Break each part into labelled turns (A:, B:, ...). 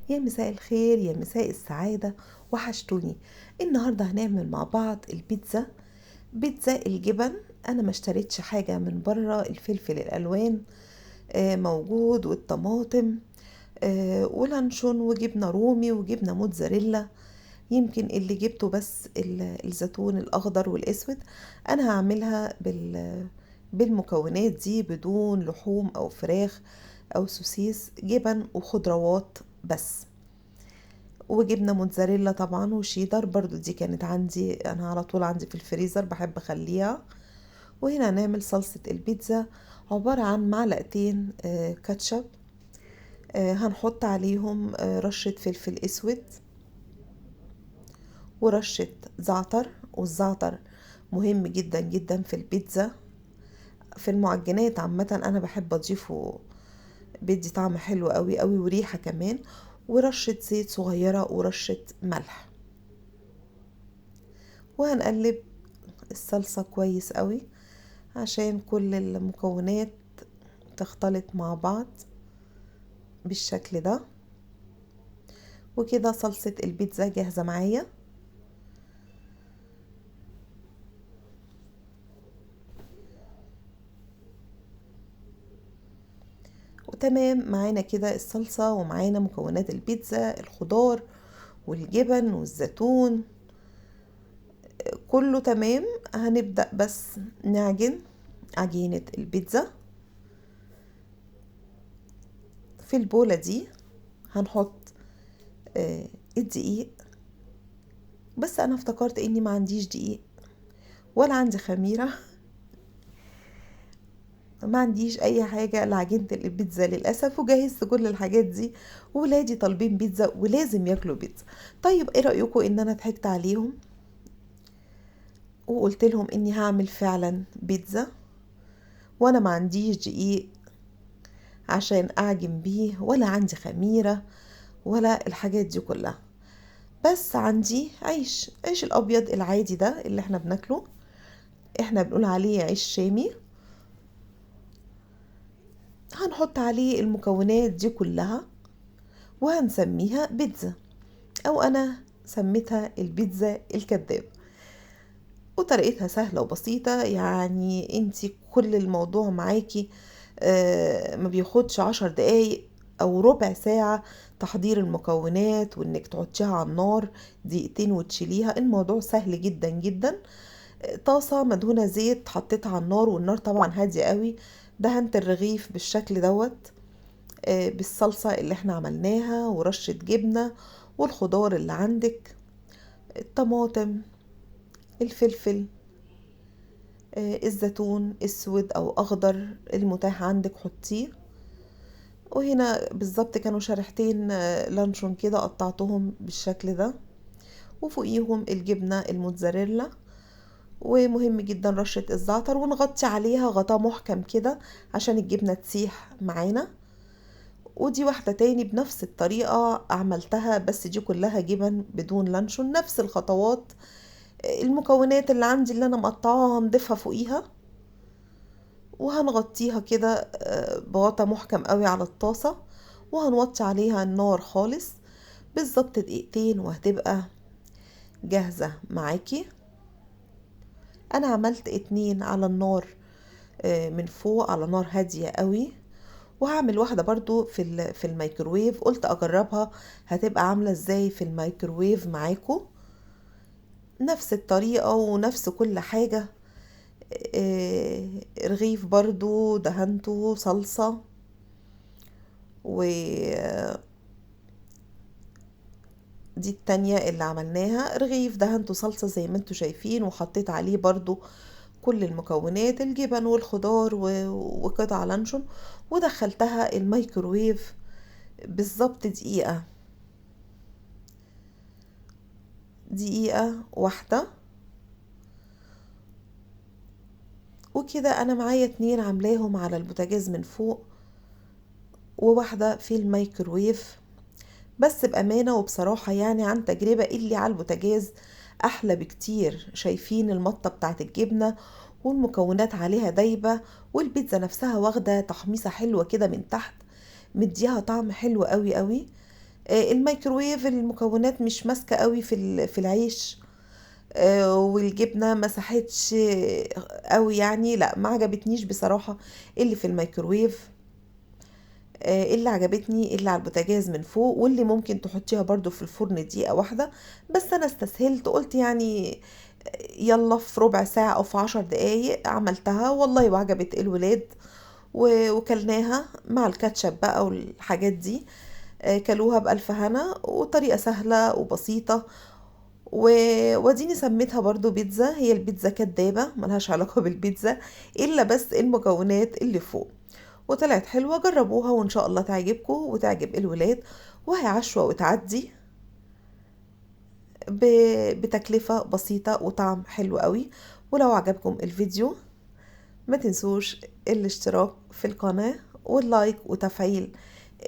A: يا مساء الخير، يا مساء السعادة، وحشتوني. النهاردة هنعمل مع بعض البيتزا، بيتزا الجبن. أنا ما اشتريتش حاجة من بره. الفلفل الألوان موجود، والطماطم ولانشون وجبنة رومي وجبنة موتزاريلا. يمكن اللي جبته بس الزيتون الأخضر والأسود. أنا هعملها بالمكونات دي بدون لحوم أو فراخ أو سوسيس، جبن وخضروات بس، وجبنة موتزاريلا طبعا وشيدر برضو. دي كانت عندي انا على طول عندي في الفريزر، بحب اخليها. وهنا هنعمل صلصة البيتزا، عبارة عن معلقتين كاتشب، هنحط عليهم رشة فلفل اسود ورشة زعتر. والزعتر مهم جدا جدا في البيتزا، في المعجنات عامة انا بحب اضيفه، بيدي طعم حلو قوي قوي وريحة كمان. ورشة زيت صغيرة ورشة ملح، وهنقلب الصلصة كويس قوي عشان كل المكونات تختلط مع بعض بالشكل ده. وكده صلصة البيتزا جاهزة معايا. وتمام معانا كده الصلصة، ومعانا مكونات البيتزا، الخضار والجبن والزيتون، كله تمام. هنبدأ بس نعجن عجينة البيتزا. في البولة دي هنحط الدقيق، بس انا افتكرت اني ما عنديش دقيق ولا عندي خميرة ما عنديش اي حاجة لعجينة البيتزا للأسف، وجهزت كل الحاجات دي. وولادي طالبين بيتزا ولازم ياكلوا بيتزا. طيب ايه رأيكم ان انا ضحكت عليهم وقلت لهم اني هعمل فعلا بيتزا، وانا ما عنديش دقيق عشان اعجن بيه، ولا عندي خميرة ولا الحاجات دي كلها، بس عندي عيش الابيض العادي ده اللي احنا بناكله، احنا بنقول عليه عيش شامي. هنحط عليه المكونات دي كلها وهنسميها بيتزا، او انا سميتها البيتزا الكذاب. وطريقتها سهلة وبسيطة، يعني انتي كل الموضوع معاكي ما بياخدش 10 دقايق او ربع ساعة تحضير المكونات، وانك تحطيها على النار دقيقتين وتشيليها. الموضوع سهل جدا جدا. طاسة مدهونة زيت حطيتها على النار، والنار طبعا هادية قوي. دهنت الرغيف بالشكل دوت بالصلصة اللي احنا عملناها ورشة جبنة والخضار اللي عندك، الطماطم، الفلفل، الزيتون اسود او اخضر المتاح عندك حطيه. وهنا بالظبط كانوا شريحتين لانشون كده قطعتهم بالشكل ده، وفوقيهم الجبنة الموتزاريلا. ومهم جدا رشة الزعتر، ونغطي عليها غطاء محكم كده عشان الجبنة تسيح معانا. ودي واحدة تاني بنفس الطريقة عملتها، بس دي كلها جبن بدون لانشون، نفس الخطوات. المكونات اللي عندي اللي انا مقطعاها هنضيفها فوقيها، وهنغطيها كده بغطا محكم قوي على الطاسة، وهنوطي عليها النار خالص بالظبط دقيقتين وهتبقى جاهزة معاكي. انا عملت 2 على النار من فوق على نار هادية قوي، وهعمل واحدة برضو في الميكروويف، قلت اجربها هتبقى عاملة ازاي في الميكروويف معاكو. نفس الطريقة ونفس كل حاجة. رغيف برضو دهنته صلصة، ودي التانية اللي عملناها رغيف دهنته صلصة زي ما انتوا شايفين، وحطيت عليه برضو كل المكونات الجبن والخضار وقطع لانشون، ودخلتها الميكروويف بالظبط دقيقة واحدة. وكده انا معايا 2 عاملاهم على البوتاجاز من فوق، وواحدة في الميكروويف. بس بأمانة وبصراحة يعني عن تجربة، اللي على البوتاجاز أحلى بكتير. شايفين المطة بتاعت الجبنة والمكونات عليها دايبة، والبيتزا نفسها واخدة تحميصة حلوة كده من تحت، مديها طعم حلو قوي قوي. الميكروويف المكونات مش ماسكة قوي في العيش، والجبنة مسحتش قوي يعني، لا ما عجبتنيش بصراحة اللي في الميكروويف. اللي عجبتني اللي على البوتاجاز من فوق، واللي ممكن تحطيها برضو في الفرن دقيقة واحدة. بس انا استسهلت قلت يعني يلا في ربع ساعة او في 10 دقايق عملتها والله وعجبت الولاد، وكلناها مع الكاتشب بقى والحاجات دي. كلوها بألف هنا، وطريقة سهلة وبسيطة. وديني سميتها برضو بيتزا. هي البيتزا كدابة ملهاش علاقة بالبيتزا، إلا بس المكونات اللي فوق. وطلعت حلوة، جربوها وإن شاء الله تعجبكم وتعجب الولاد، وهي عشوة وتعدي بتكلفة بسيطة وطعم حلو قوي. ولو عجبكم الفيديو ما تنسوش الاشتراك في القناة واللايك وتفعيل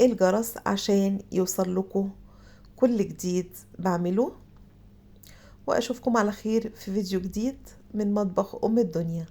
A: الجرس عشان يوصل لكم كل جديد بعمله. وأشوفكم على خير في فيديو جديد من مطبخ أم الدنيا.